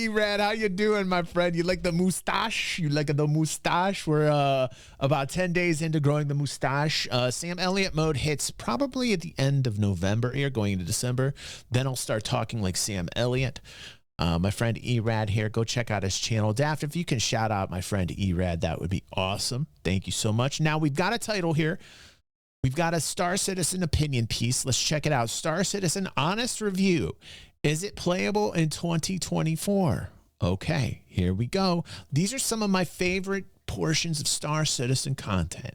E-Rad, how you doing, my friend? You like the mustache? You like the mustache? We're about 10 days into growing the mustache. Sam Elliott mode hits probably at the end of November here, going into December. Then I'll start talking like Sam Elliott. My friend E-Rad here, go check out his channel. Daft, if you can shout out my friend E-Rad, that would be awesome. Thank you so much. Now, we've got a title here. We've got a Star Citizen opinion piece. Let's check it out. Star Citizen honest review. Is it playable in 2024? Okay, here we go. These are some of my favorite portions of Star Citizen content.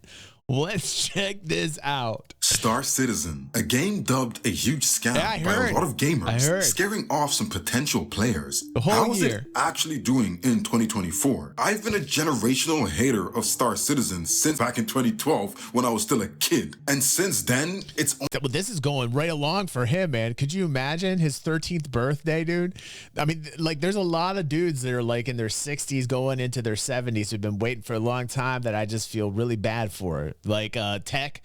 Let's check this out. Star Citizen, a game dubbed a huge scam by a lot of gamers, scaring off some potential players. How is it actually doing in 2024? I've been a generational hater of Star Citizen since back in 2012 when I was still a kid. And since then, it's... Well, this is going right along for him, man. Could you imagine his 13th birthday, dude? I mean, like, there's a lot of dudes that are like in their 60s going into their 70s who've been waiting for a long time that I just feel really bad for. Like Tech,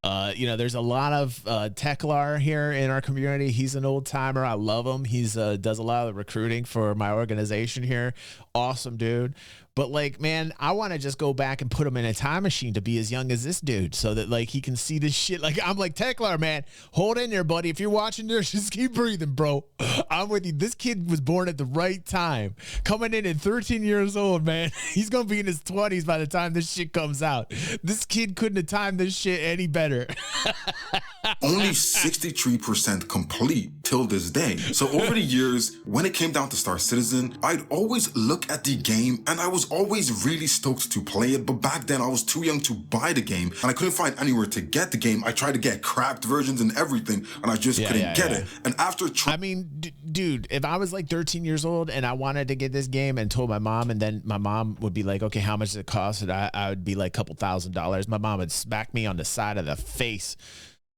you know, there's a lot of Techlar here in our community. He's an old timer. I love him. He's does a lot of the recruiting for my organization here. Awesome dude. But like, man, I want to just go back and put him in a time machine to be as young as this dude so that like he can see this shit. Like, I'm like, Techlar, man, hold in there, buddy. If you're watching this, just keep breathing, bro. I'm with you. This kid was born at the right time. Coming in at 13 years old, man. He's going to be in his 20s by the time this shit comes out. This kid couldn't have timed this shit any better. Only 63% complete till this day. So over the years, when it came down to Star Citizen, I'd always look at the game and I was always really stoked to play it. But back then I was too young to buy the game and I couldn't find anywhere to get the game. I tried to get cracked versions and everything and I just couldn't get it. And after I mean, dude, if I was like 13 years old and I wanted to get this game and told my mom, and then my mom would be like, okay, how much does it cost? And I would be like a couple $1,000s. My mom would smack me on the side of the face,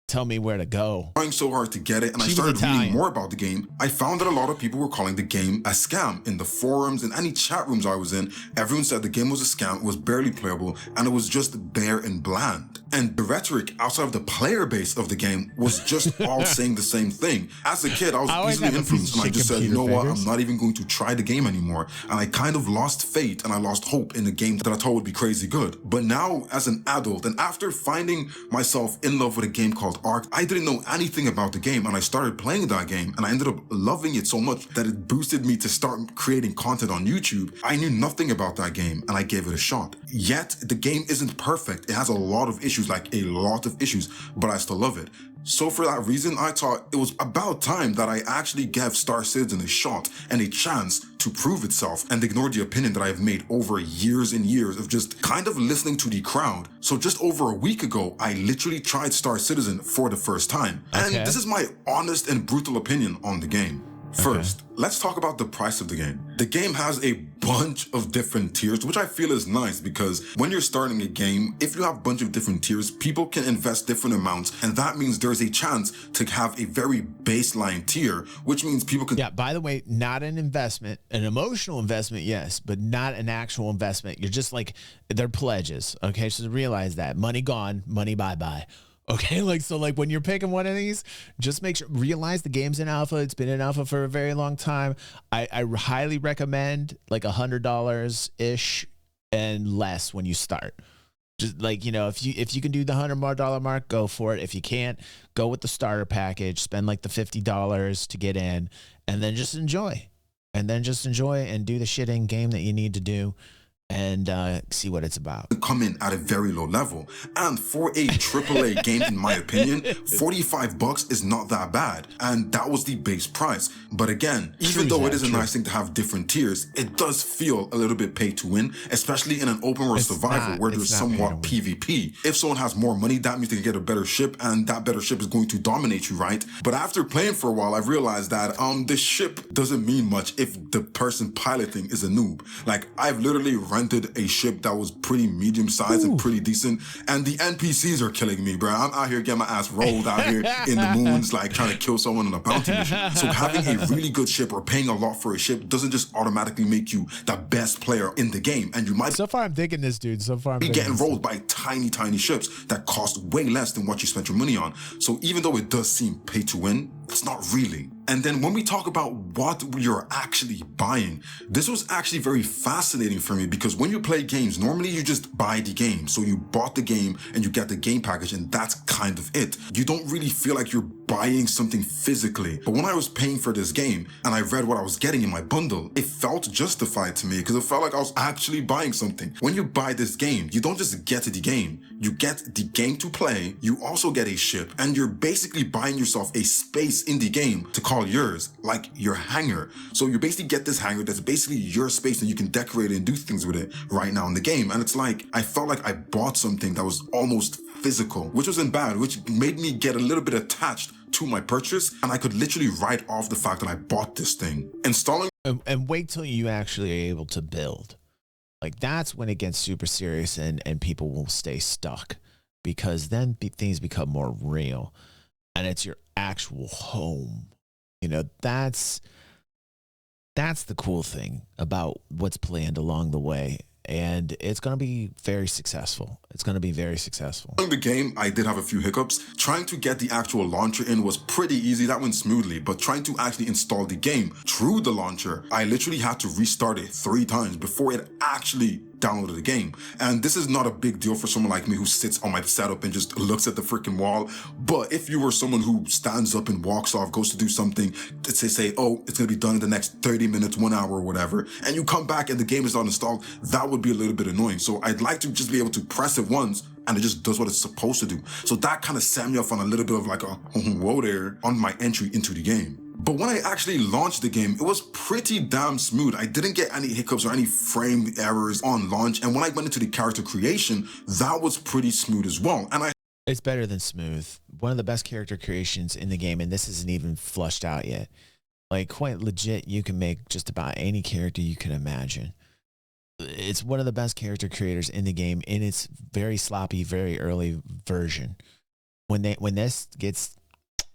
tell me where to go. Trying so hard to get it, and I started reading more about the game. I found that a lot of people were calling the game a scam. In the forums and any chat rooms I was in, everyone said the game was a scam, it was barely playable, and it was just bare and bland. And the rhetoric outside of the player base of the game was just all saying the same thing. As a kid, I was easily influenced, and I just said, you know what, I'm not even going to try the game anymore. And I kind of lost faith, and I lost hope in the game that I thought would be crazy good. But now, as an adult, and after finding myself in love with a game called Ark, I didn't know anything about the game, and I started playing that game, and I ended up loving it so much that it boosted me to start creating content on YouTube. I knew nothing about that game, and I gave it a shot. Yet, the game isn't perfect. It has a lot of issues, like a lot of issues, but I still love it. So for that reason, I thought it was about time that I actually gave Star Citizen a shot and a chance to prove itself and ignore the opinion that I've made over years and years of just kind of listening to the crowd. So just over a week ago, I literally tried Star Citizen for the first time. And this is my honest and brutal opinion on the game. First, let's talk about the price of the game. The game has a bunch of different tiers, which I feel is nice because when you're starting a game, if you have a bunch of different tiers, people can invest different amounts, and that means there's a chance to have a very baseline tier, which means people can... Yeah, by the way, not an investment, an emotional investment, yes, but not an actual investment. You're just like, they're pledges, okay? So realize that. Money gone, money bye-bye. Okay, like, so like when you're picking one of these, just make sure, realize the game's in alpha. It's been in alpha for a very long time. I highly recommend like $100-ish and less when you start. Just like, you know, if you can do the $100 mark, go for it. If you can't, go with the starter package, spend like the $50 to get in, and then just enjoy. And then just enjoy and do the shit in game that you need to do. And see what it's about. Come in at a very low level. And for a AAA game, in my opinion, $45 is not that bad. And that was the base price. But again, even though it is a nice thing to have different tiers, it does feel a little bit pay to win, especially in an open world survival where there's somewhat PvP. If someone has more money, that means they can get a better ship, and that better ship is going to dominate you, right? But after playing for a while, I've realized that the ship doesn't mean much if the person piloting is a noob. Like, I've literally rented a ship that was pretty medium sized and pretty decent, and the NPCs are killing me, bro. I'm out here getting my ass rolled out here in the moons, like trying to kill someone on a bounty mission. So having a really good ship or paying a lot for a ship doesn't just automatically make you the best player in the game, and you might... So far I'm digging this, dude. So far I'm be getting rolled by tiny ships that cost way less than what you spent your money on. So even though it does seem pay to win, it's not really. And then when we talk about what you're actually buying, this was actually very fascinating for me, because when you play games, normally you just buy the game. So you bought the game and you get the game package, and that's kind of it. You don't really feel like you're buying something physically. But when I was paying for this game and I read what I was getting in my bundle, it felt justified to me, because it felt like I was actually buying something. When you buy this game, you don't just get the game, you get the game to play, you also get a ship, and you're basically buying yourself a space in the game to call yours, like your hangar. So you basically get this hangar that's basically your space, and you can decorate it and do things with it right now in the game. And it's like, I felt like I bought something that was almost physical, which wasn't bad, which made me get a little bit attached to my purchase, and I could literally write off the fact that I bought this thing. Installing and wait till you actually are able to build. Like, that's when it gets super serious, and people will stay stuck, because then things become more real, and it's your actual home. You know, that's the cool thing about what's planned along the way. And it's going to be very successful. It's going to be very successful. In the game, I did have a few hiccups. Trying to get the actual launcher in was pretty easy. That went smoothly. But trying to actually install the game through the launcher, I literally had to restart it 3 times before it actually downloaded the game. And this is not a big deal for someone like me who sits on my setup and just looks at the freaking wall. But if you were someone who stands up and walks off, goes to do something, to say, oh, it's going to be done in the next 30 minutes, 1 hour or whatever, and you come back and the game is not installed, that would be a little bit annoying. So I'd like to just be able to press it once and it just does what it's supposed to do. So that kind of set me off on a little bit of like a whoa there on my entry into the game. But when I actually launched the game, it was pretty damn smooth. I didn't get any hiccups or any frame errors on launch. And when I went into the character creation, that was pretty smooth as well. And it's better than smooth. One of the best character creations in the game, and this isn't even flushed out yet. Like, quite legit, you can make just about any character you can imagine. It's one of the best character creators in the game in its very sloppy, very early version. When this gets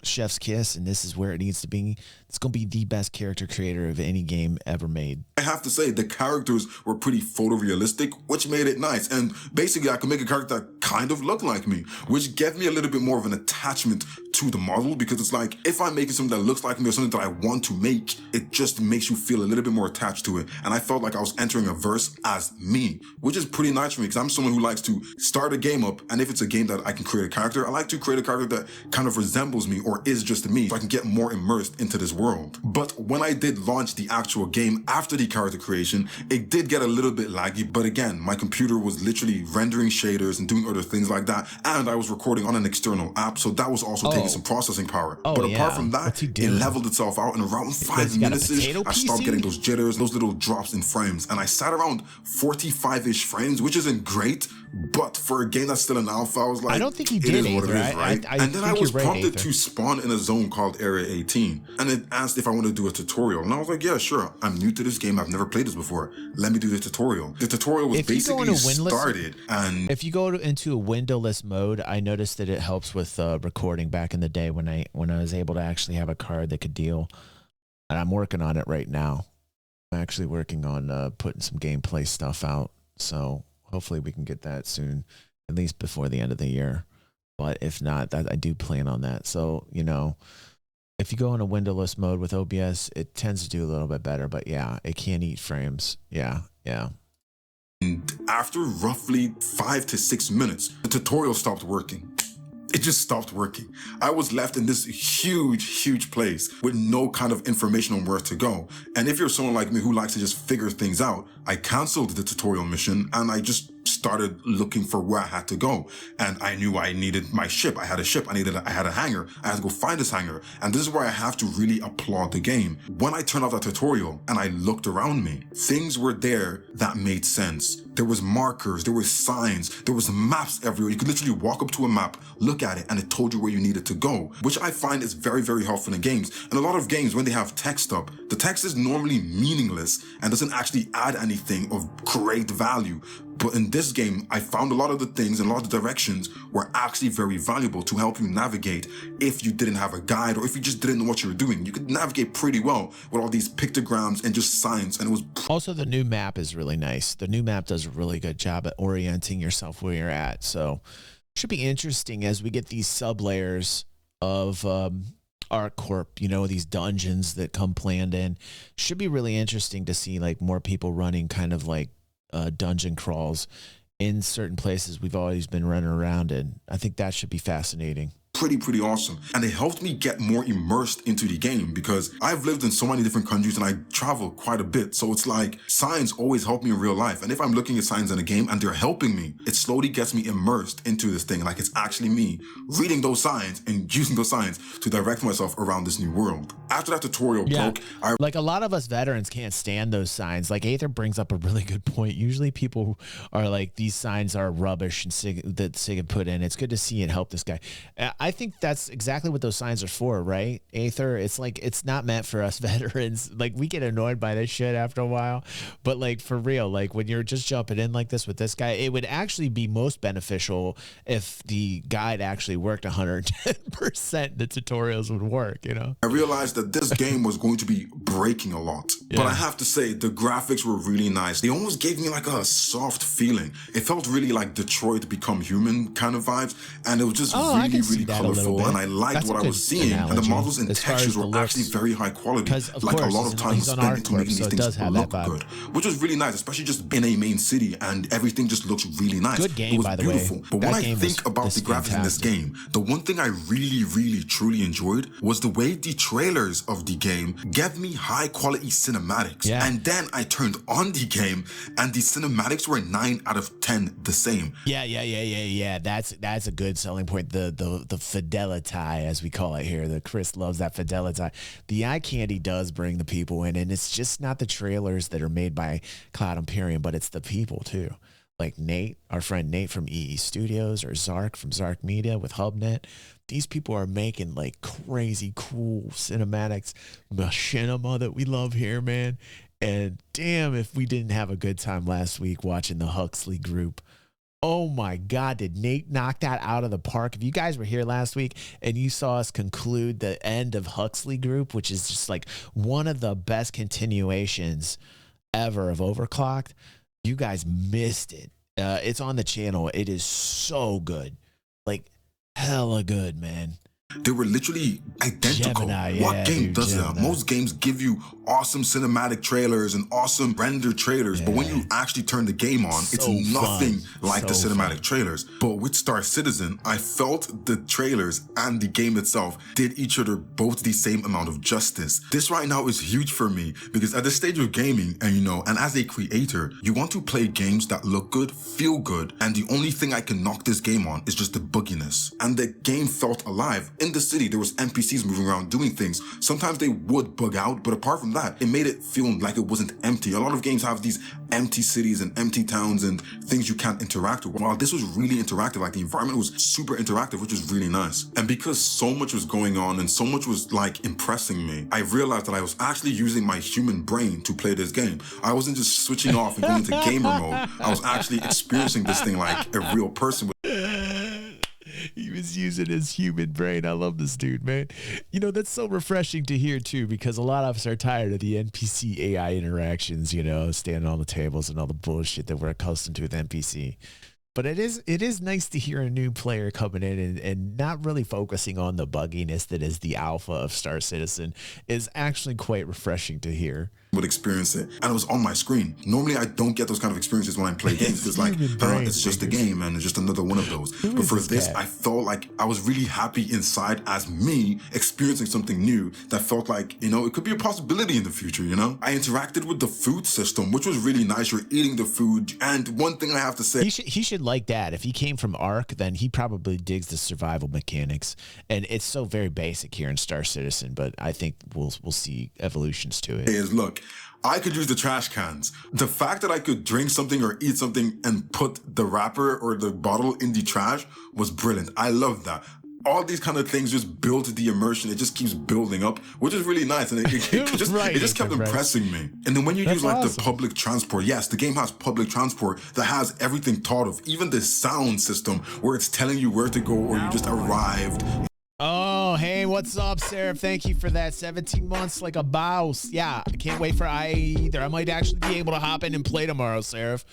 chef's kiss and this is where it needs to be, it's going to be the best character creator of any game ever made. I have to say, the characters were pretty photorealistic, which made it nice. And basically, I could make a character that kind of looked like me, which gave me a little bit more of an attachment to the model, because it's like, if I'm making something that looks like me or something that I want to make, it just makes you feel a little bit more attached to it. And I felt like I was entering a verse as me, which is pretty nice for me, because I'm someone who likes to start a game up, and if it's a game that I can create a character, I like to create a character that kind of resembles me or is just me, so I can get more immersed into this world. But when I did launch the actual game after the character creation, it did get a little bit laggy, but again, my computer was literally rendering shaders and doing other things like that, and I was recording on an external app, so that was also taking some processing power. But apart from that, it leveled itself out, and around 5 minutes I stopped getting those jitters, those little drops in frames, and I sat around 45-ish frames, which isn't great, but for a game that's still in alpha, I was like, I don't think he did it is what it is, right? And then I was prompted to spawn in a zone called Area 18, and it asked if I wanted to do a tutorial, and I was like, yeah, sure. I'm new to this game. I've never played this before. Let me do the tutorial. The tutorial was basically started, and if you go into a windowless mode, I noticed that it helps with recording back in the day when I was able to actually have a card that could deal, and I'm working on it right now. I'm actually working on putting some gameplay stuff out, so hopefully we can get that soon, at least before the end of the year. But if not, I do plan on that. So, you know, if you go in a windowless mode with OBS, it tends to do a little bit better. But yeah, it can eat frames. Yeah. And after roughly 5 to 6 minutes, the tutorial stopped working. It just stopped working. I was left in this huge place with no kind of information on where to go. And if you're someone like me who likes to just figure things out, I canceled the tutorial mission and I just started looking for where I had to go. And I knew I needed my ship. I had a ship. I had a hangar. I had to go find this hangar. And this is where I have to really applaud the game. When I turned off that tutorial and I looked around me, things were there that made sense. There was markers, there were signs, there was maps everywhere. You could literally walk up to a map, look at it, and it told you where you needed to go, which I find is very, very helpful in games. And a lot of games, when they have text up, the text is normally meaningless and doesn't actually add anything of great value. But in this game, I found a lot of the things and a lot of the directions were actually very valuable to help you navigate if you didn't have a guide or if you just didn't know what you were doing. You could navigate pretty well with all these pictograms and just signs, and it was... Also, the new map is really nice. The new map does a really good job at orienting yourself where you're at. So it should be interesting as we get these sub layers of ArcCorp, you know, these dungeons that come planned in. Should be really interesting to see like more people running kind of like dungeon crawls in certain places we've always been running around in. I think that should be fascinating. Pretty awesome. And it helped me get more immersed into the game because I've lived in so many different countries and I travel quite a bit. So it's like signs always help me in real life. And if I'm looking at signs in a game and they're helping me, it slowly gets me immersed into this thing. Like it's actually me reading those signs and using those signs to direct myself around this new world. After that tutorial broke, like a lot of us veterans can't stand those signs. Like Aether brings up a really good point. Usually people are like, these signs are rubbish and that Sig had put in. It's good to see it help this guy. I think that's exactly what those signs are for, right, Aether? It's like, it's not meant for us veterans. Like we get annoyed by this shit after a while, but like for real, like when you're just jumping in like this with this guy, it would actually be most beneficial if the guide actually worked 110%. The tutorials would work, you know? I realized that this game was going to be breaking a lot, but I have to say the graphics were really nice. They almost gave me like a soft feeling. It felt really like Detroit Become Human kind of vibes, and it was just really colorful, and I liked what I was seeing, and the models and textures were actually very high quality, like a lot of time was spent into making these things look good, which was really nice, especially just in a main city, and everything just looks really nice. Good game, it was by the beautiful. way. But when I think about the graphics in this game, the one thing I really truly enjoyed was the way the trailers of the game gave me high quality cinematics, and then I turned on the game and the cinematics were 9 out of 10 the same. Yeah. That's a good selling point. The fidelity, as we call it here. The Chris loves that fidelity. The eye candy does bring the people in, and it's just not the trailers that are made by Cloud Imperium, but it's the people too. Like Nate, our friend Nate from EE Studios, or Zark from Zark Media with HubNet. These people are making like crazy cool cinematics, machinima that we love here, man. And damn, if we didn't have a good time last week watching the Huxley group. Oh my God, did Nate knock that out of the park? If you guys were here last week and you saw us conclude the end of Huxley Group, which is just like one of the best continuations ever of Overclocked, you guys missed it. It's on the channel. It is so good. Like hella good, man. They were literally identical. Gemini, what game does Gemini. that? Most games give you awesome cinematic trailers and awesome render trailers, but when you actually turn the game on, it's nothing like the cinematic trailers. But with Star Citizen, I felt the trailers and the game itself did each other both the same amount of justice. This right now is huge for me because at this stage of gaming, and as a creator, you want to play games that look good, feel good, and the only thing I can knock this game on is just the bugginess. And the game felt alive. In the city, there was NPCs moving around doing things. Sometimes they would bug out, but apart from that, it made it feel like it wasn't empty. A lot of games have these empty cities and empty towns and things you can't interact with. While this was really interactive, like the environment was super interactive, which was really nice. And because so much was going on and so much was like impressing me, I realized that I was actually using my human brain to play this game. I wasn't just switching off and going into gamer mode. I was actually experiencing this thing like a real person. He was using his human brain. I love this dude, man. You know, that's so refreshing to hear too, because a lot of us are tired of the NPC AI interactions, you know, standing on the tables and all the bullshit that we're accustomed to with NPC. But it is nice to hear a new player coming in and not really focusing on the bugginess that is the alpha of Star Citizen is actually quite refreshing to hear. Would experience it, and it was on my screen. Normally I don't get those kind of experiences when I play games. It's like it's just a game and it's just another one of those. But for this, I felt like I was really happy inside as me experiencing something new that felt like, you know, it could be a possibility in the future, you know? I interacted with the food system, which was really nice. You're eating the food, and one thing I have to say, he should like that. If he came from Ark, then he probably digs the survival mechanics, and it's so very basic here in Star Citizen, but I think we'll see evolutions to it. Is look, I could use the trash cans. The fact that I could drink something or eat something and put the wrapper or the bottle in the trash was brilliant. I love that. All these kind of things just build the immersion. It just keeps building up, which is really nice. And it just kept impressing me. And then when you use like the public transport, yes, the game has public transport that has everything thought of, even the sound system where it's telling you where to go or you just arrived. Oh, hey, what's up, Seraph? Thank you for that. 17 months like a boss. Yeah, I can't wait for IA either. I might actually be able to hop in and play tomorrow, Seraph.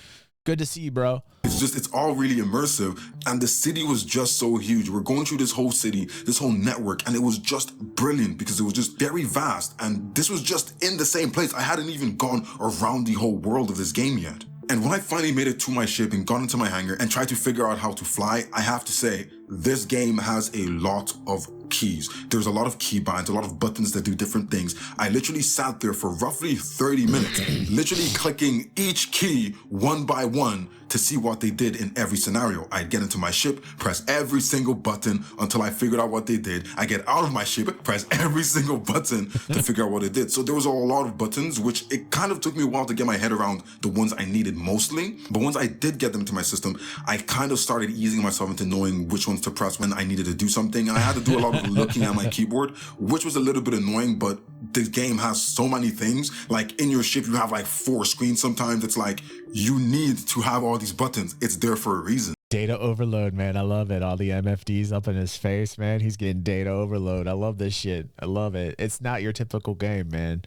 Good to see you, bro. It's it's all really immersive. And the city was just so huge. We're going through this whole city, this whole network, and it was just brilliant because it was just very vast. And this was just in the same place. I hadn't even gone around the whole world of this game yet. And when I finally made it to my ship and got into my hangar and tried to figure out how to fly, I have to say, this game has a lot of keys. There's a lot of keybinds, a lot of buttons that do different things. I literally sat there for roughly 30 minutes, literally clicking each key one by one to see what they did in every scenario. I'd get into my ship, press every single button until I figured out what they did. I get out of my ship, press every single button to figure out what it did. So there was a lot of buttons, which it kind of took me a while to get my head around the ones I needed mostly. But once I did get them into my system, I kind of started easing myself into knowing which ones to press when I needed to do something. And I had to do a lot of looking at my keyboard, which was a little bit annoying, but this game has so many things. Like in your ship, you have like 4 screens sometimes. It's like you need to have all these buttons. It's there for a reason. Data overload, man. I love it. All the MFDs up in his face, man. He's getting data overload. I love this shit. I love it. It's not your typical game, man.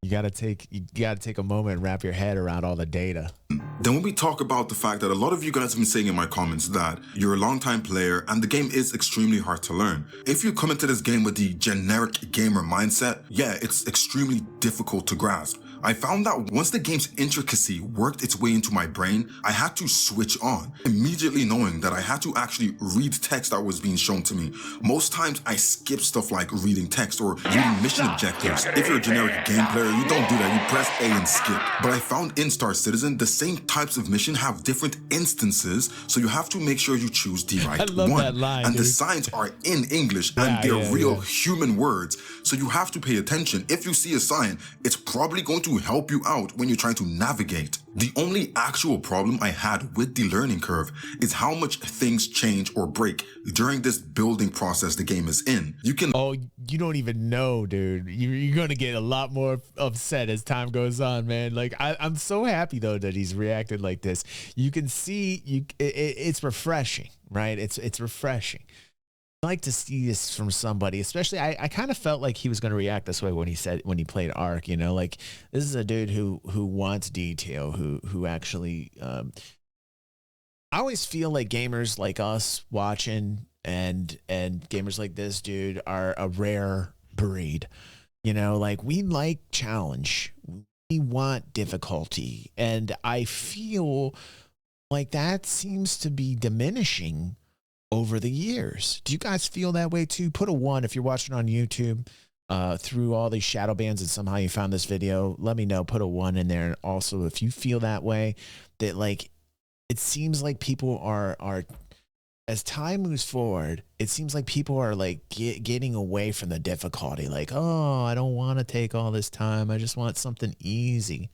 You gotta take a moment and wrap your head around all the data. Then when we talk about the fact that a lot of you guys have been saying in my comments that you're a long-time player and the game is extremely hard to learn. If you come into this game with the generic gamer mindset, yeah, it's extremely difficult to grasp. I found that once the game's intricacy worked its way into my brain, I had to switch on, immediately knowing that I had to actually read text that was being shown to me. Most times I skip stuff like reading text or reading mission objectives. If you're a generic game player, you don't do that, you press A and skip. But I found in Star Citizen, the same types of mission have different instances, so you have to make sure you choose the right one. That line, and dude. The signs are in English and they're real human words, so you have to pay attention. If you see a sign, it's probably going to help you out when you're trying to navigate. The only actual problem I had with the learning curve is how much things change or break during this building process the game is in. You can... Oh, you don't even know, dude. You're going to get a lot more upset as time goes on, man. Like, I'm so happy, though, that he's reacted like this. You can see, it's refreshing, right? It's refreshing. I like to see this from somebody, especially I kind of felt like he was going to react this way when he played Ark, you know, like this is a dude who wants detail, who actually, I always feel like gamers like us watching and gamers like this dude are a rare breed, you know, like we like challenge, we want difficulty. And I feel like that seems to be diminishing over the years. Do you guys feel that way too? Put a 1 if you're watching on YouTube through all these shadow bans and somehow you found this video. Let me know. Put a 1 in there. And also, if you feel that way, that like it seems like people are as time moves forward, it seems like people are like getting away from the difficulty. Like, oh, I don't want to take all this time. I just want something easy.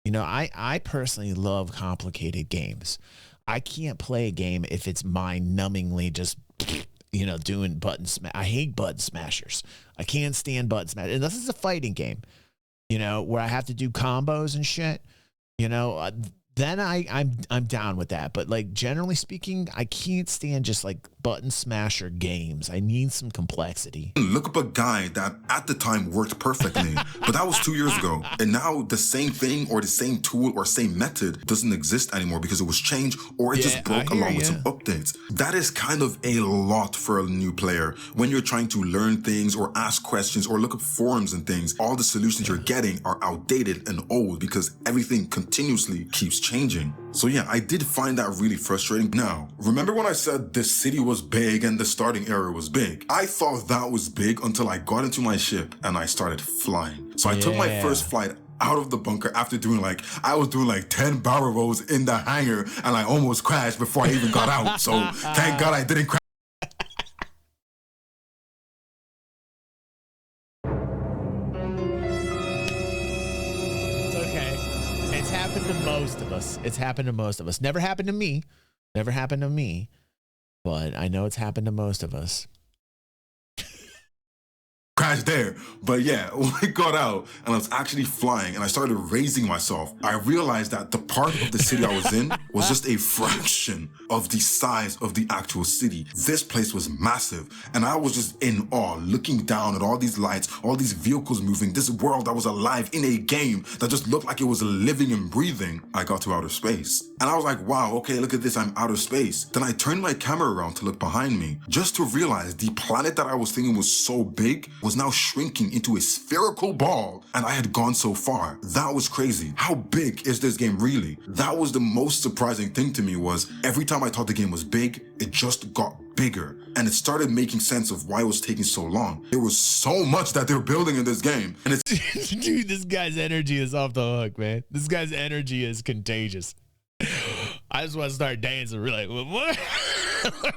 You know, I personally love complicated games. I can't play a game if it's mind-numbingly just, you know, doing button smash. I hate button smashers. I can't stand button smashers. Unless it's a fighting game, you know, where I have to do combos and shit, you know, then I'm down with that. But like generally speaking, I can't stand just like button smasher games. I need some complexity. Look up a guy that at the time worked perfectly, but that was 2 years ago. And now the same thing or the same tool or same method doesn't exist anymore because it was changed or it just broke along with some updates. That is kind of a lot for a new player. When you're trying to learn things or ask questions or look up forums and things, all the solutions you're getting are outdated and old because everything continuously keeps changing. So yeah, I did find that really frustrating. Now, remember when I said the city was big and the starting area was big? I thought that was big until I got into my ship and I started flying. So I took my first flight out of the bunker after I was doing like 10 barrel rolls in the hangar and I almost crashed before I even got out. So thank God I didn't crash. It's happened to most of us. Never happened to me. Never happened to me. But I know it's happened to most of us. crash there. But yeah, when I got out and I was actually flying and I started raising myself, I realized that the part of the city I was in was just a fraction of the size of the actual city. This place was massive, and I was just in awe, looking down at all these lights, all these vehicles moving, this world that was alive in a game that just looked like it was living and breathing. I got to outer space, and I was like, wow, okay, look at this, I'm outer space. Then I turned my camera around to look behind me, just to realize the planet that I was thinking was so big was now shrinking into a spherical ball, and I had gone so far. That was crazy. How big is this game really? That was the most surprising thing to me. Was every time I thought the game was big, it just got bigger, and it started making sense of why it was taking so long. There was so much that they're building in this game, and it's dude, this guy's energy is off the hook, man. This guy's energy is contagious. I just want to start dancing. We're like, what?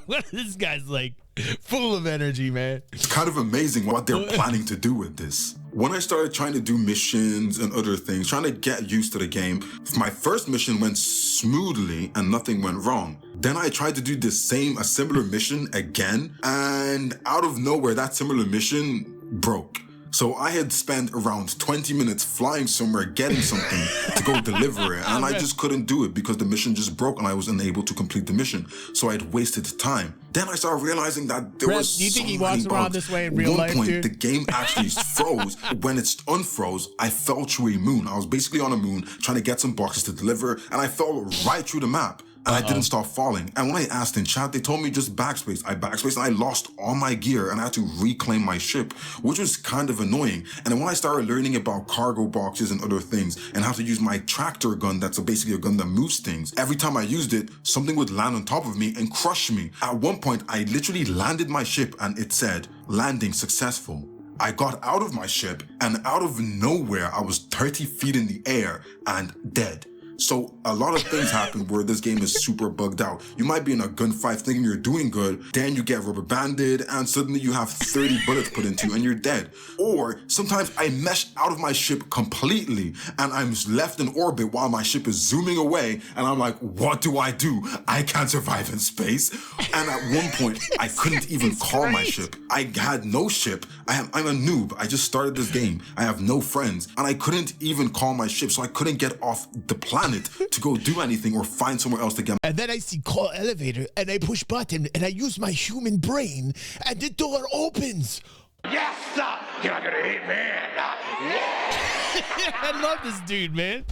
What? This guy's like full of energy, man. It's kind of amazing what they're planning to do with this. When I started trying to do missions and other things, trying to get used to the game, my first mission went smoothly and nothing went wrong. Then I tried to do a similar mission again, and out of nowhere, that similar mission broke. So I had spent around 20 minutes flying somewhere, getting something to go deliver it, and I just couldn't do it because the mission just broke and I was unable to complete the mission. So I had wasted time. Then I started realizing that there was do you think so he many walks around bugs. this way in real life, At one point, dude? the game actually froze. When it's unfroze, I fell through a moon. I was basically on a moon trying to get some boxes to deliver, and I fell right through the map. And I didn't stop falling. And when I asked in chat, they told me just backspace. I backspaced and I lost all my gear and I had to reclaim my ship, which was kind of annoying. And then when I started learning about cargo boxes and other things and how to use my tractor gun, that's basically a gun that moves things, every time I used it, something would land on top of me and crush me. At one point, I literally landed my ship and it said, landing successful. I got out of my ship and out of nowhere, I was 30 feet in the air and dead. So a lot of things happen where this game is super bugged out. You might be in a gunfight thinking you're doing good, then you get rubber banded and suddenly you have 30 bullets put into you and you're dead. Or sometimes I mesh out of my ship completely and I'm left in orbit while my ship is zooming away and I'm like, what do? I can't survive in space. And at one point, I couldn't even call my ship. I had no ship. I'm a noob. I just started this game. I have no friends and I couldn't even call my ship, so I couldn't get off the planet to go do anything or find somewhere else to get. And then I see call elevator and I push button and I use my human brain and the door opens. Yes, sir. You're gonna hit me. I love this dude, man.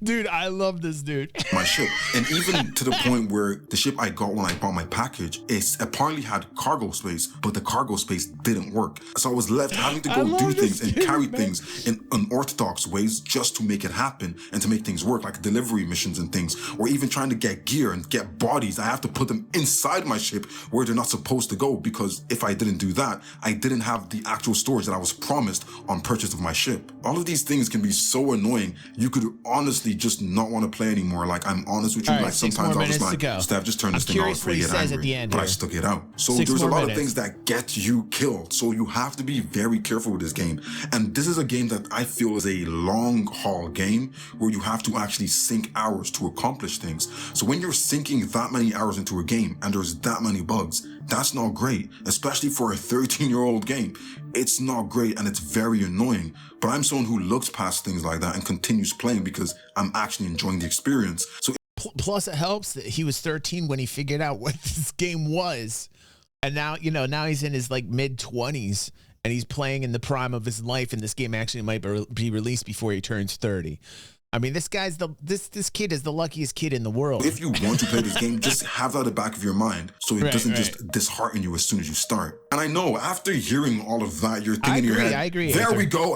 Dude, I love this dude. My ship. And even to the point where the ship I got when I bought my package, it apparently had cargo space, but the cargo space didn't work. So I was left having to go do things and carry things in unorthodox ways just to make it happen and to make things work, like delivery missions and things, or even trying to get gear and get bodies. I have to put them inside my ship where they're not supposed to go, because if I didn't do that, I didn't have the actual storage that I was promised on purchase of my ship. All of these things can be so annoying. You could honestly just not want to play anymore. Like, I'm honest with you. All right, like, sometimes I was like, Steph, just turn this thing off before you get angry. But I stuck it out. So there's a lot of things that get you killed. So you have to be very careful with this game. And this is a game that I feel is a long haul game where you have to actually sink hours to accomplish things. So when you're sinking that many hours into a game and there's that many bugs, that's not great, especially for a 13-year-old game. It's not great and it's very annoying. But I'm someone who looks past things like that and continues playing because I'm actually enjoying the experience. So plus it helps that he was 13 when he figured out what this game was. And now, now he's in his like mid-20s and he's playing in the prime of his life, and this game actually might be released before he turns 30. I mean, this guy's this kid is the luckiest kid in the world. If you want to play this game, just have that at the back of your mind so it doesn't just dishearten you as soon as you start. And I know after hearing all of that, you're thinking in your head, I agree. There we go.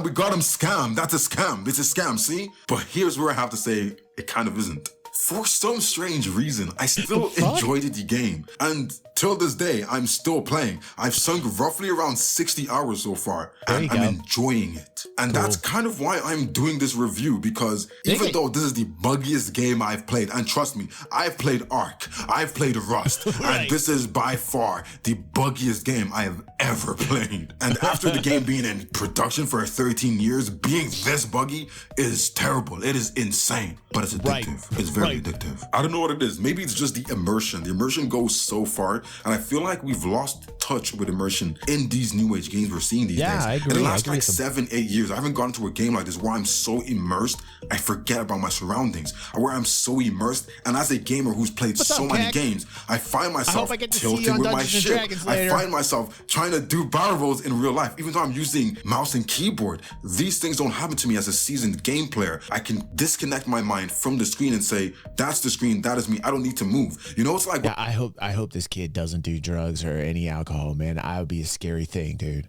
We got him scammed. That's a scam. It's a scam, see? But here's where I have to say it kind of isn't. For some strange reason, I still enjoyed the game. And till this day, I'm still playing. I've sunk roughly around 60 hours so far, and I'm enjoying it. And that's kind of why I'm doing this review, because even though this is the buggiest game I've played, and trust me, I've played Ark, I've played Rust, and this is by far the buggiest game I have ever played. And after the game being in production for 13 years, being this buggy is terrible. It is insane, but it's addictive. It's very very addictive. I don't know what it is. Maybe it's just the immersion. The immersion goes so far, and I feel like we've lost touch with immersion in these new age games we're seeing these days. I agree. In the last like 7-8 years, I haven't gone to a game like this where I'm so immersed, I forget about my surroundings, where I'm so immersed. And as a gamer who's played so many games, I find myself tilting with my shit. I find myself trying to do barrel rolls in real life, even though I'm using mouse and keyboard. These things don't happen to me as a seasoned game player. I can disconnect my mind from the screen and say, that's the screen, that is me. I don't need to move. You know, it's like, yeah, I hope this kid doesn't do drugs or any alcohol, man. I would be a scary thing, dude.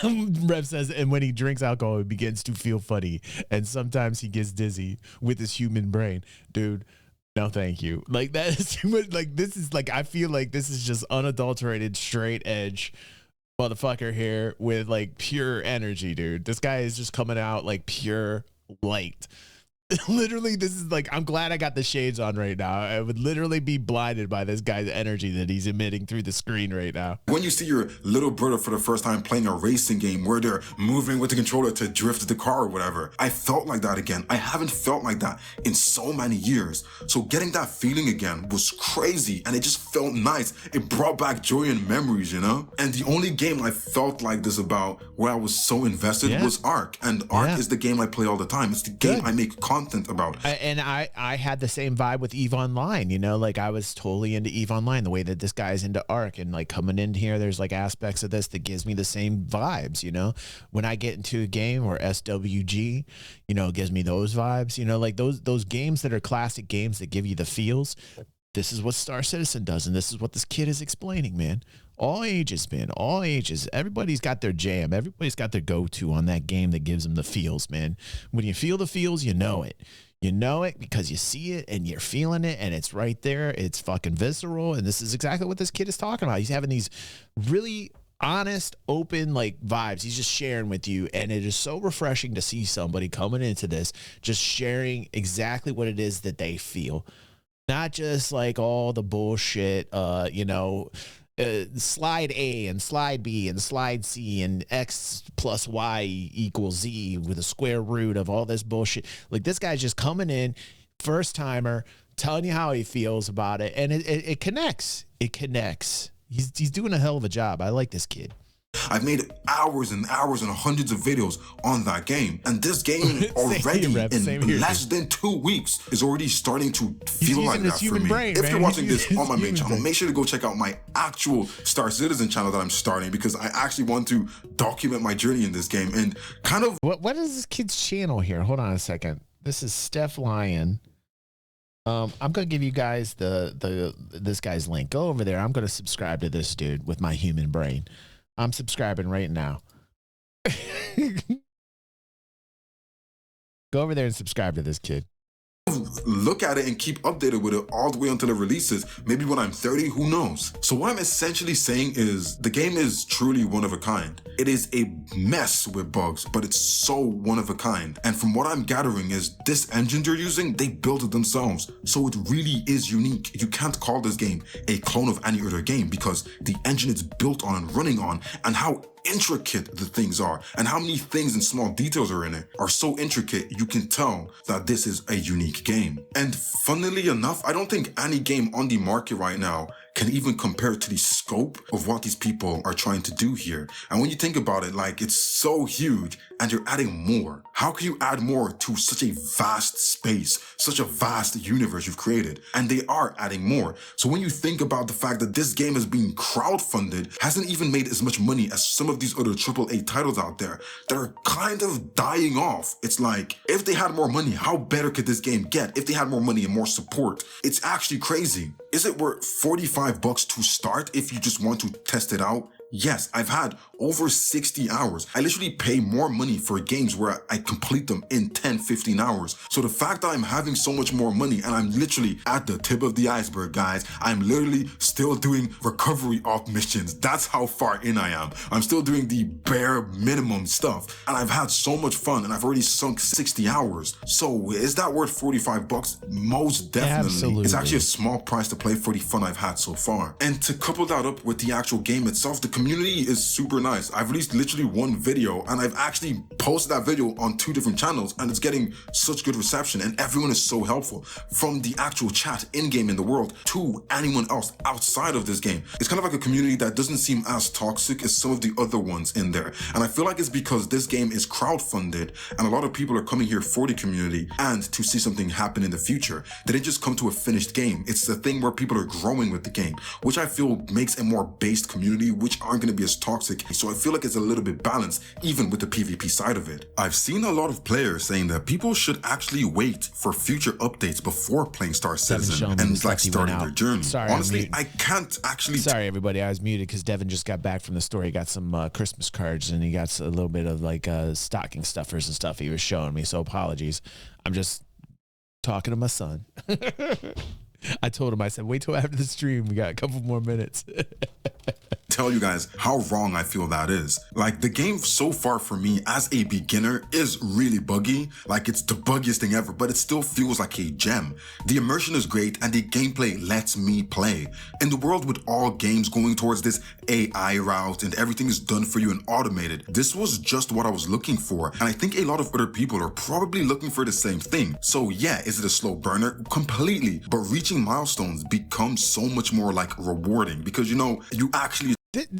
Rev says, and when he drinks alcohol, it begins to feel funny, and sometimes he gets dizzy with his human brain. Dude, no thank you. Like, that is too much. Like, this is like, I feel like this is just unadulterated straight edge motherfucker here with like pure energy, dude. This guy is just coming out like pure light. Literally, this is like, I'm glad I got the shades on right now. I would literally be blinded by this guy's energy that he's emitting through the screen right now. When you see your little brother for the first time playing a racing game where they're moving with the controller to drift the car or whatever, I felt like that again. I haven't felt like that in so many years. So getting that feeling again was crazy, and it just felt nice. It brought back joy and memories, you know? And the only game I felt like this about, where I was so invested, was Ark. And Ark is the game I play all the time. It's the game I make content about. I had the same vibe with EVE Online, you know, like I was totally into EVE Online, the way that this guy's into Ark, and like coming in here, there's like aspects of this that gives me the same vibes, you know, when I get into a game or SWG, you know, it gives me those vibes, you know, like those games that are classic games that give you the feels. This is what Star Citizen does, and this is what this kid is explaining, man. All ages, man, all ages. Everybody's got their jam. Everybody's got their go-to on that game that gives them the feels, man. When you feel the feels, you know it. You know it because you see it and you're feeling it, and it's right there. It's fucking visceral, and this is exactly what this kid is talking about. He's having these really honest, open, like, vibes. He's just sharing with you, and it is so refreshing to see somebody coming into this just sharing exactly what it is that they feel. Not just like all the bullshit, you know, slide A and slide B and slide C and X plus Y equals Z with a square root of all this bullshit. Like, this guy's just coming in, first timer, telling you how he feels about it, and it connects. It connects. He's doing a hell of a job. I like this kid. I've made hours and hours and hundreds of videos on that game. And this game already in less than 2 weeks is already starting to feel like that for me. If you're watching this on my main channel, make sure to go check out my actual Star Citizen channel that I'm starting, because I actually want to document my journey in this game and kind of... What is this kid's channel here? Hold on a second. This is Steph Lyon. I'm gonna give you guys this guy's link. Go over there. I'm gonna subscribe to this dude with my human brain. I'm subscribing right now. Go over there and subscribe to this kid. Look at it and keep updated with it all the way until it releases. Maybe when I'm 30, who knows? So what I'm essentially saying is the game is truly one of a kind. It is a mess with bugs, but it's so one of a kind. And from what I'm gathering is this engine you're using, they built it themselves. So it really is unique. You can't call this game a clone of any other game because the engine it's built on and running on, and how intricate the things are and how many things and small details are in it are so intricate, you can tell that this is a unique game. And funnily enough, I don't think any game on the market right now can even compare to the scope of what these people are trying to do here. And when you think about it, like, it's so huge and you're adding more. How can you add more to such a vast space, such a vast universe you've created? And they are adding more. So when you think about the fact that this game is being crowdfunded, hasn't even made as much money as some of these other AAA titles out there that are kind of dying off. It's like, if they had more money, how better could this game get? If they had more money and more support, it's actually crazy. Is it worth $45 to start if you just want to test it out? Yes, I've had over 60 hours. I literally pay more money for games where I complete them in 10, 15 hours. So the fact that I'm having so much more money and I'm literally at the tip of the iceberg, guys, I'm literally still doing recovery op missions. That's how far in I am. I'm still doing the bare minimum stuff. And I've had so much fun and I've already sunk 60 hours. So is that worth $45? Most definitely. Absolutely. It's actually a small price to play for the fun I've had so far. And to couple that up with the actual game itself, the community is super nice. nice. I've released literally one video and I've actually posted that video on 2 different channels and it's getting such good reception and everyone is so helpful, from the actual chat in-game in the world to anyone else outside of this game. It's kind of like a community that doesn't seem as toxic as some of the other ones in there. And I feel like it's because this game is crowdfunded and a lot of people are coming here for the community and to see something happen in the future. They didn't just come to a finished game. It's the thing where people are growing with the game, which I feel makes a more based community, which aren't going to be as toxic. So I feel like it's a little bit balanced, even with the PvP side of it. I've seen a lot of players saying that people should actually wait for future updates before playing Star Citizen and like starting their journey. Sorry, honestly, I can't actually. Sorry, everybody. I was muted because Devin just got back from the store. He got some Christmas cards and he got a little bit of like stocking stuffers and stuff he was showing me. So apologies. I'm just talking to my son. I told him, I said, wait till after the stream. We got a couple more minutes. Tell you guys how wrong I feel that is. Like, the game so far for me as a beginner is really buggy. Like, it's the buggiest thing ever, but it still feels like a gem. The immersion is great and the gameplay lets me play. In the world with all games going towards this AI route and everything is done for you and automated, this was just what I was looking for. And I think a lot of other people are probably looking for the same thing. So yeah, is it a slow burner? Completely. But reaching milestones becomes so much more like rewarding because, you know, you actually.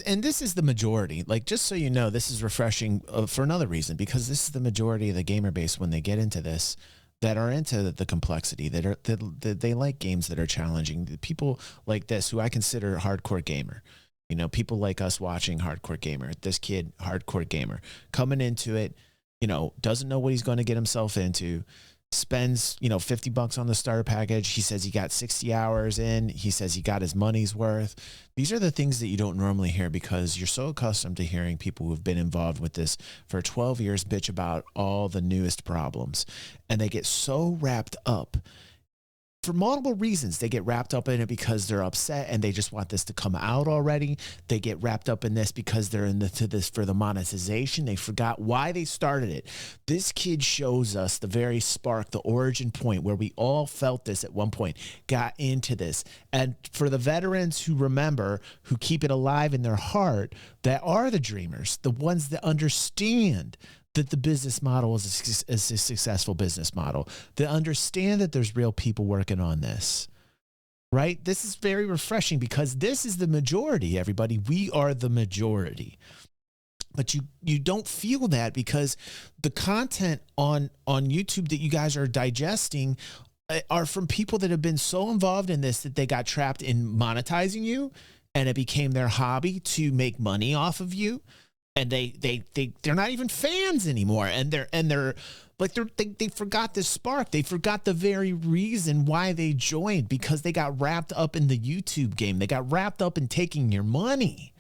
And this is the majority. Like, just so you know, this is refreshing for another reason, because this is the majority of the gamer base when they get into this, that are into the complexity, that they like games that are challenging. People like this, who I consider hardcore gamer. You know, people like us watching hardcore gamer. This kid, hardcore gamer, coming into it, you know, doesn't know what he's going to get himself into. Spends, you know, $50 on the starter package. He says he got 60 hours in. He says he got his money's worth. These are the things that you don't normally hear because you're so accustomed to hearing people who've been involved with this for 12 years bitch about all the newest problems. And they get so wrapped up for multiple reasons. They get wrapped up in it because they're upset and they just want this to come out already. They get wrapped up in this because they're into this for the monetization. They forgot why they started it. This kid shows us the very spark, the origin point where we all felt this at one point, got into this. And for the veterans who remember, who keep it alive in their heart, that are the dreamers, the ones that understand that the business model is a successful business model, that understand that there's real people working on this, right? This is very refreshing because this is the majority, everybody. We are the majority. But you don't feel that because the content on YouTube that you guys are digesting are from people that have been so involved in this that they got trapped in monetizing you and it became their hobby to make money off of you. And they're not even fans anymore, and they're like they forgot this spark. They forgot the very reason why they joined, because they got wrapped up in the YouTube game. They got wrapped up in taking your money.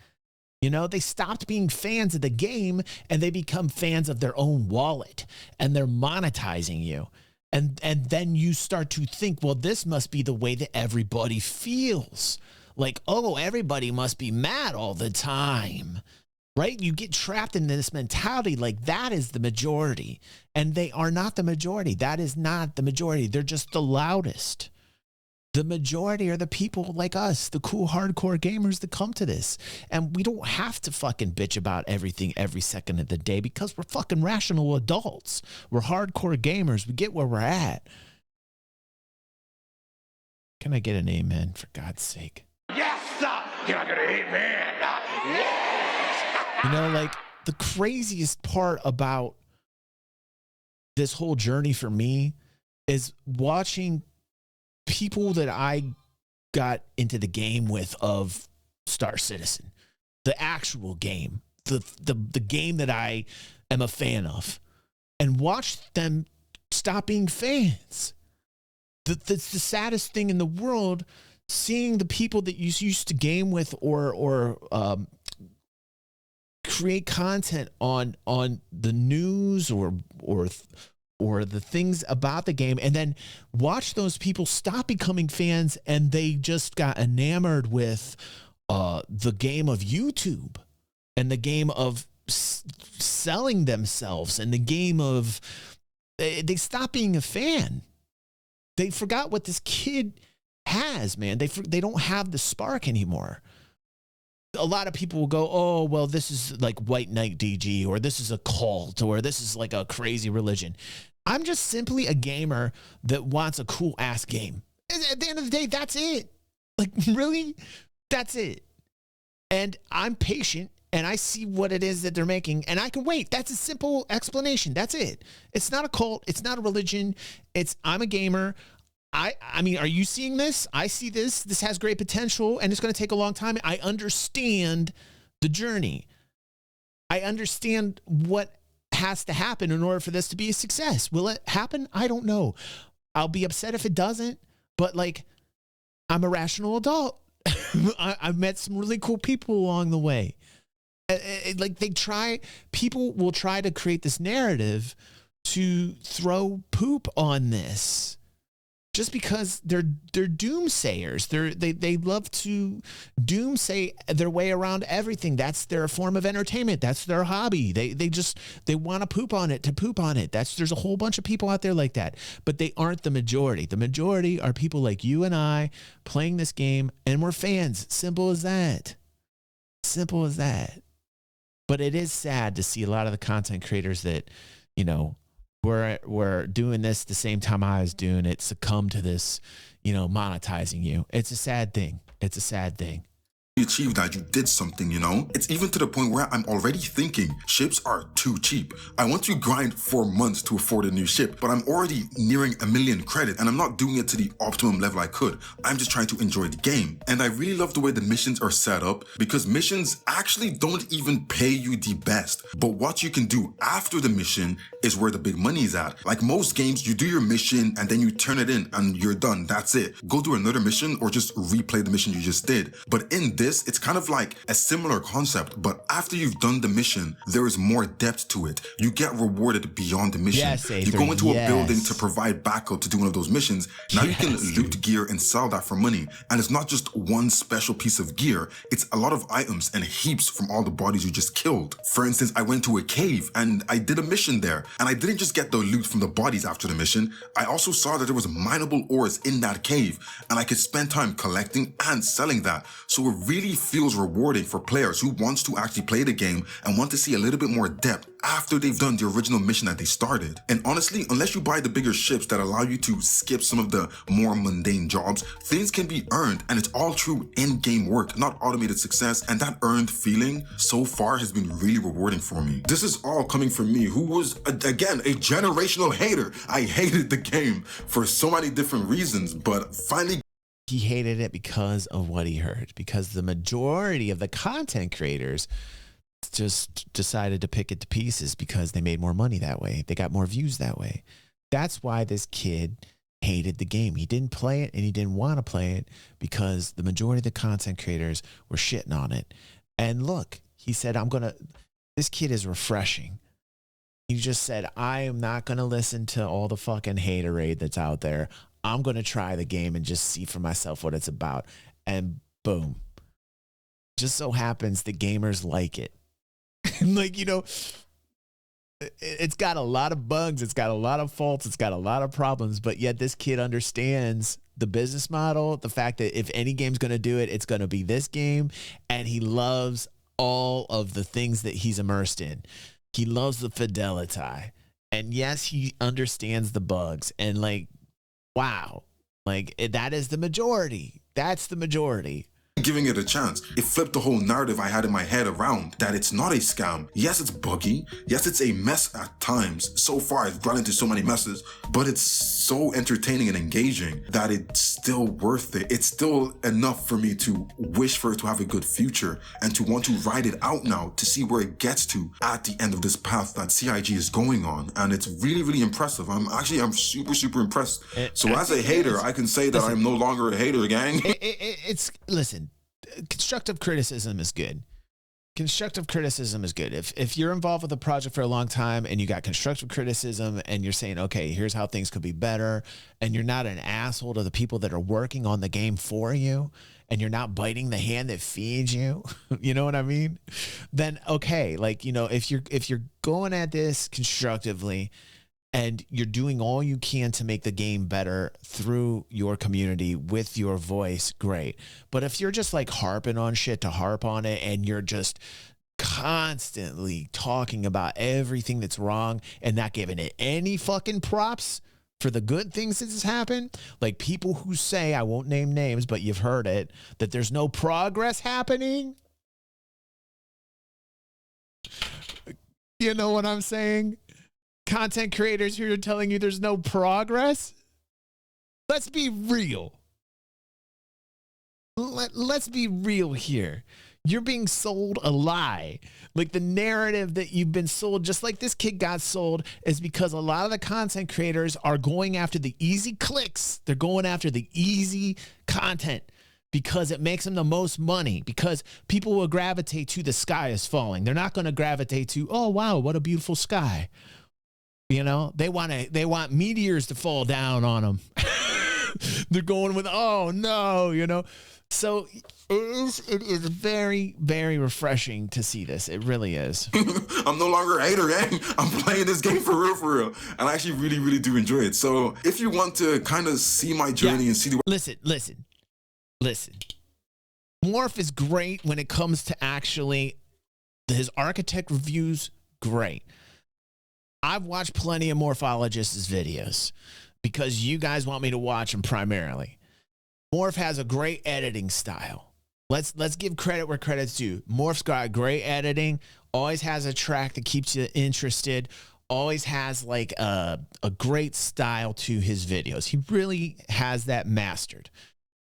You know, they stopped being fans of the game and they become fans of their own wallet, and they're monetizing you. And then you start to think, well, this must be the way that everybody feels. Like, oh, everybody must be mad all the time. Right? You get trapped in this mentality like that is the majority, and they are not the majority. That is not the majority. They're just the loudest. The majority are the people like us, the cool hardcore gamers that come to this. And we don't have to fucking bitch about everything every second of the day because we're fucking rational adults. We're hardcore gamers. We get where we're at. Can I get an amen, for God's sake? Yes, sir. Can I get an amen? Yes. You know, like, the craziest part about this whole journey for me is watching people that I got into the game with of Star Citizen, the actual game, the game that I am a fan of, and watch them stop being fans. That's the saddest thing in the world, seeing the people that you used to game with or create content on the news or the things about the game, and then watch those people stop becoming fans and they just got enamored with the game of YouTube and the game of selling themselves and the game of they stopped being a fan. They forgot what this kid has, man. They don't have the spark anymore. a lot of people will go, oh, well, this is like White Knight DG, or this is a cult, or this is like a crazy religion. I'm just simply a gamer that wants a cool ass game. At the end of the day, that's it. Like, really? That's it. And I'm patient and I see what it is that they're making and I can wait. That's a simple explanation. That's it. It's not a cult. It's not a religion. I'm a gamer. I mean, are you seeing this? I see this. This has great potential and it's going to take a long time. I understand the journey. I understand what has to happen in order for this to be a success. Will it happen? I don't know. I'll be upset if it doesn't, but like, I'm a rational adult. I've met some really cool people along the way. Like people will try to create this narrative to throw poop on this just because they're doomsayers. They love to doomsay their way around everything. That's their form of entertainment. That's their hobby. They want to poop on it. There's a whole bunch of people out there like that, but they aren't the majority. The majority are people like you and I playing this game and we're fans. Simple as that. Simple as that. But it is sad to see a lot of the content creators that, you know, we're doing this the same time I was doing it, succumb to this, you know, monetizing you. It's a sad thing. It's a sad thing. You achieved that, you did something, you know? It's even to the point where I'm already thinking ships are too cheap. I want to grind 4 months to afford a new ship, but I'm already nearing 1 million credit and I'm not doing it to the optimum level I could. I'm just trying to enjoy the game. And I really love the way the missions are set up because missions actually don't even pay you the best. But what you can do after the mission is where the big money is at. Like most games, you do your mission and then you turn it in and you're done. That's it. Go do another mission or just replay the mission you just did. But in this, it's kind of like a similar concept, but after you've done the mission, there is more depth to it. You get rewarded beyond the mission. Yes, you go into a building to provide backup to do one of those missions. Now you can loot gear and sell that for money. And it's not just one special piece of gear. It's a lot of items and heaps from all the bodies you just killed. For instance, I went to a cave and I did a mission there. And I didn't just get the loot from the bodies after the mission. I also saw that there was mineable ores in that cave and I could spend time collecting and selling that. So it really feels rewarding for players who wants to actually play the game and want to see a little bit more depth after they've done the original mission that they started. And honestly, unless you buy the bigger ships that allow you to skip some of the more mundane jobs, things can be earned and it's all true in-game work, not automated success. And that earned feeling so far has been really rewarding for me. This is all coming from me, who was, again, a generational hater. I hated the game for so many different reasons, but finally he hated it because of what he heard, because the majority of the content creators just decided to pick it to pieces because they made more money that way. They got more views that way. That's why this kid hated the game. He didn't play it and he didn't want to play it because the majority of the content creators were shitting on it. And look, he said, this kid is refreshing. He just said, I am not going to listen to all the fucking haterade that's out there. I'm going to try the game and just see for myself what it's about. And boom. Just so happens the gamers like it. Like, you know, it's got a lot of bugs. It's got a lot of faults. It's got a lot of problems. But yet this kid understands the business model, the fact that if any game's going to do it, it's going to be this game. And he loves all of the things that he's immersed in. He loves the fidelity. And yes, he understands the bugs. And like, wow, like that is the majority. That's the majority. Giving it a chance, it flipped the whole narrative I had in my head around that it's not a scam. Yes, it's buggy. Yes, it's a mess at times. So far, I've run into so many messes, but it's so entertaining and engaging that it's still worth it. It's still enough for me to wish for it to have a good future and to want to ride it out now to see where it gets to at the end of this path that CIG is going on. And it's really, really impressive. I'm super, super impressed. So as a hater, I can say that I'm no longer a hater, gang. Listen. Constructive criticism is good. Constructive criticism is good. If you're involved with a project for a long time and you got constructive criticism and you're saying, okay, here's how things could be better, and you're not an asshole to the people that are working on the game for you, and you're not biting the hand that feeds you, you know what I mean? Then okay, like, you know, if you're going at this constructively, and you're doing all you can to make the game better through your community with your voice, great. But if you're just like harping on shit to harp on it, and you're just constantly talking about everything that's wrong and not giving it any fucking props for the good things that has happened, like people who say, I won't name names, but you've heard it, that there's no progress happening. You know what I'm saying? Content creators who are telling you there's no progress. Let's be real. Let's be real here. You're being sold a lie. Like the narrative that you've been sold, just like this kid got sold, is because a lot of the content creators are going after the easy clicks. They're going after the easy content because it makes them the most money, because people will gravitate to the sky is falling. They're not going to gravitate to, oh, wow, what a beautiful sky. You know, they want meteors to fall down on them. They're going with, oh, no, you know. So it is very, very refreshing to see this. It really is. I'm no longer a hater, gang. I'm playing this game for real. And I actually really, really do enjoy it. So if you want to kind of see my journey and see the... Listen. Morph is great when it comes to actually his architect reviews, great. I've watched plenty of morphologists' videos because you guys want me to watch them primarily. Morph has a great editing style. Let's give credit where credit's due. Morph's got great editing, always has a track that keeps you interested, always has like a great style to his videos. He really has that mastered.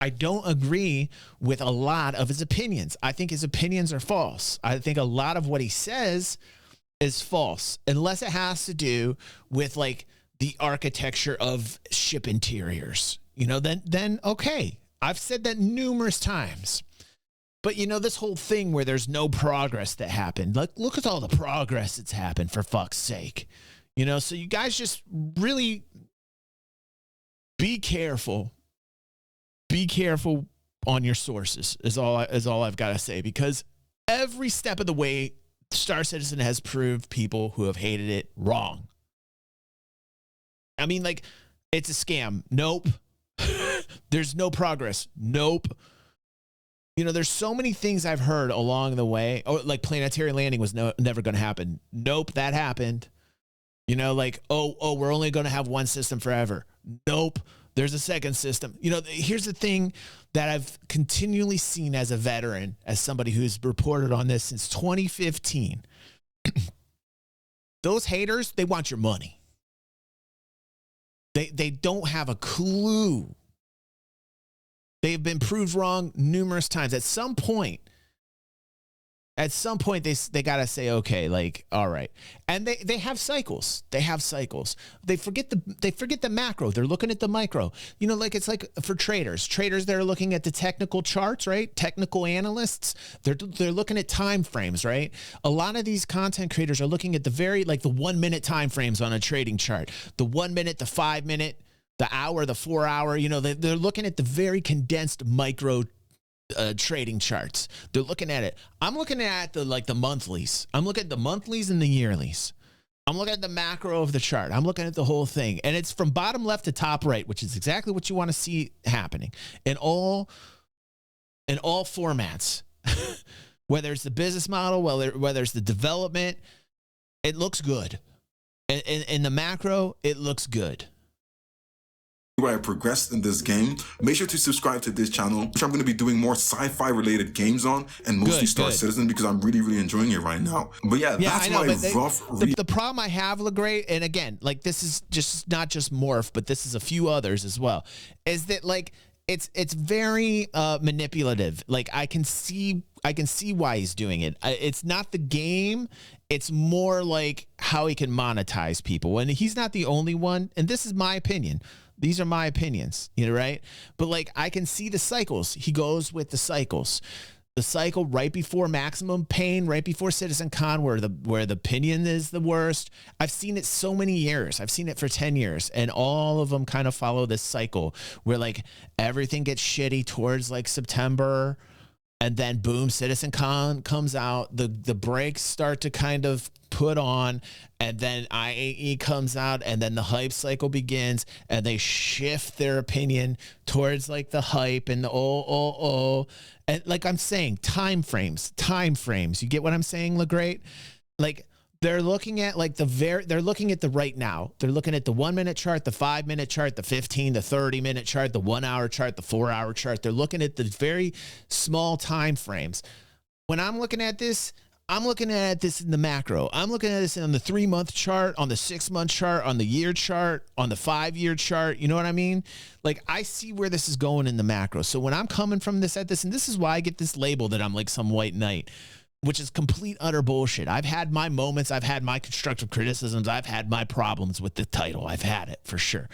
I don't agree with a lot of his opinions. I think his opinions are false. I think a lot of what he says is false, unless it has to do with like the architecture of ship interiors. You know, then okay. I've said that numerous times. But you know, this whole thing where there's no progress that happened. Like, look at all the progress that's happened, for fuck's sake. You know, so you guys just really be careful. Be careful on your sources is all I've got to say, because every step of the way, Star Citizen has proved people who have hated it wrong. I mean, like, it's a scam. Nope. There's no progress. Nope. You know, there's so many things I've heard along the way. Oh, like planetary landing was never going to happen. Nope, that happened. You know, like, oh, we're only going to have one system forever. Nope. There's a second system. You know, here's the thing that I've continually seen as a veteran, as somebody who's reported on this since 2015. Those haters, they want your money. They don't have a clue. They've been proved wrong numerous times. At some point, they got to say, okay, like, all right. And they have cycles. They have cycles. They forget the macro. They're looking at the micro. You know, like, it's like for traders. Traders, they're looking at the technical charts, right? Technical analysts, they're looking at time frames, right? A lot of these content creators are looking at the 1 minute time frames on a trading chart. The 1 minute, the 5 minute, the hour, the 4 hour. You know, they're looking at the very condensed micro trading charts. They're looking at it. I'm looking at the monthlies. I'm looking at the monthlies and the yearlies. I'm looking at the macro of the chart. I'm looking at the whole thing. And it's from bottom left to top right, which is exactly what you want to see happening in all formats. Whether it's the business model, whether it's the development, it looks good. In the macro, it looks good. Where I progressed in this game, make sure to subscribe to this channel, which I'm going to be doing more sci-fi related games on, and mostly Star Citizen, because I'm really, really enjoying it right now. But yeah, that's my rough read. The problem I have, LeGray, and again, like, this is just not just Morph, but this is a few others as well, is that, like, it's very manipulative. Like, I can see why he's doing it. It's not the game. It's more like how he can monetize people. And he's not the only one. And this is my opinion. These are my opinions, you know, right? But like, I can see the cycles. He goes with the cycles. The cycle right before Maximum Pain, right before Citizen Con, where the opinion is the worst. I've seen it so many years. I've seen it for 10 years, and all of them kind of follow this cycle where, like, everything gets shitty towards like September, and then boom, Citizen Con comes out. The brakes start to kind of put on, and then IAE comes out, and then the hype cycle begins, and they shift their opinion towards like the hype and the and like I'm saying, time frames. You get what I'm saying, LaGreat? Like, they're looking at like they're looking at the right now. They're looking at the 1 minute chart, the 5 minute chart, the 15, the 30 minute chart, the 1 hour chart, the 4 hour chart. They're looking at the very small time frames. When I'm looking at this, I'm looking at this in the macro. I'm looking at this on the 3 month chart, on the 6 month chart, on the year chart, on the 5 year chart. You know what I mean? Like, I see where this is going in the macro. So when I'm coming from this at this, and this is why I get this label that I'm like some white knight, which is complete utter bullshit. I've had my moments. I've had my constructive criticisms. I've had my problems with the title. I've had it for sure.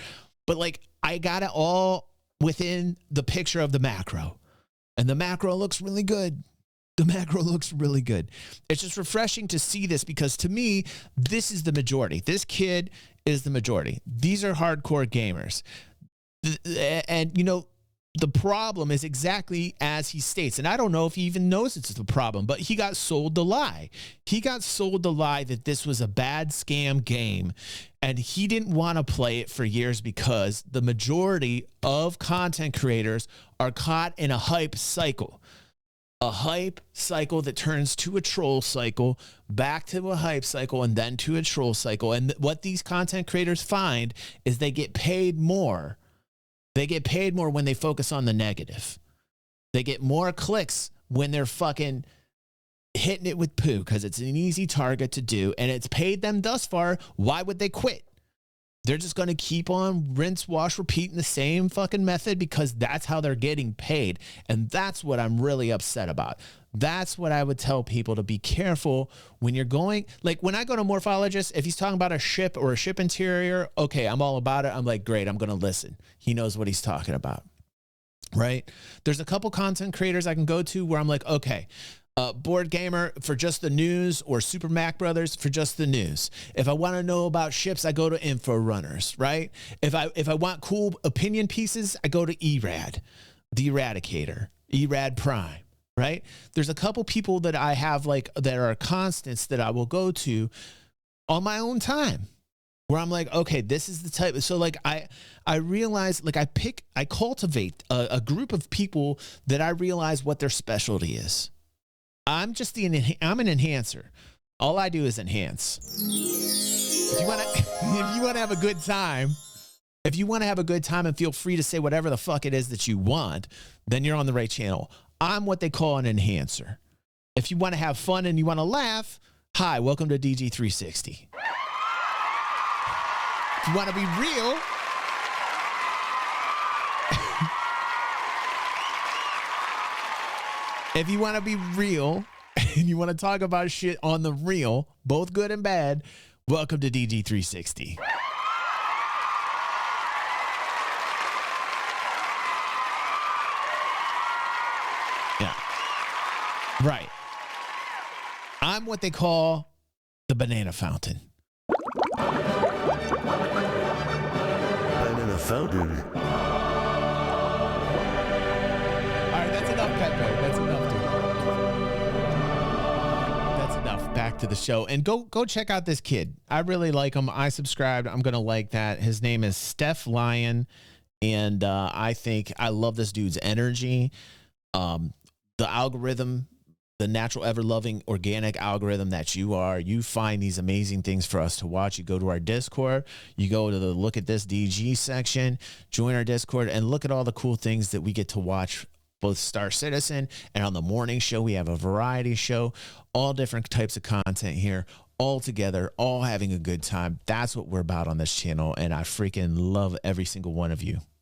But like, I got it all within the picture of the macro, and the macro looks really good. The macro looks really good. It's just refreshing to see this, because to me, this is the majority. This kid is the majority. These are hardcore gamers. And, you know, the problem is exactly as he states. And I don't know if he even knows it's the problem, but he got sold the lie. He got sold the lie that this was a bad scam game, and he didn't want to play it for years because the majority of content creators are caught in a hype cycle. A hype cycle that turns to a troll cycle, back to a hype cycle, and then to a troll cycle. And what these content creators find is they get paid more. They get paid more when they focus on the negative. They get more clicks when they're fucking hitting it with poo, because it's an easy target to do, and it's paid them thus far. Why would they quit? They're just going to keep on rinse, wash, repeating the same fucking method because that's how they're getting paid. And that's what I'm really upset about. That's what I would tell people, to be careful when you're going. Like, when I go to Morphologist, if he's talking about a ship or a ship interior, okay, I'm all about it. I'm like, great, I'm going to listen. He knows what he's talking about, right? There's a couple content creators I can go to where I'm like, okay, Board Gamer for just the news, or Super Mac Brothers for just the news. If I want to know about ships, I go to Info Runners, right? If I want cool opinion pieces, I go to ERAD, the Eradicator, ERAD Prime, right? There's a couple people that I have like that are constants that I will go to on my own time, where I'm like, okay, this is the type. So like I realize, like, I cultivate a group of people that I realize what their specialty is. I'm an enhancer. All I do is enhance. If you want to have a good time, and feel free to say whatever the fuck it is that you want, then you're on the right channel. I'm what they call an enhancer. If you want to have fun and you want to laugh, hi, welcome to DG360. If you want to be real, if you want to be real and you want to talk about shit on the real, both good and bad, welcome to DG360. Yeah. Right. I'm what they call the banana fountain. Banana fountain. That's enough, Pepe. That's enough, dude. That's enough. Back to the show. And go check out this kid. I really like him. I subscribed. I'm going to like that. His name is Steph Lyon. And I think I love this dude's energy. The algorithm, the natural, ever-loving, organic algorithm that you are, you find these amazing things for us to watch. You go to our Discord. You go to the Look at This DG section. Join our Discord and look at all the cool things that we get to watch, both Star Citizen and on the morning show. We have a variety show, all different types of content here, all together, all having a good time. That's what we're about on this channel, and I freaking love every single one of you.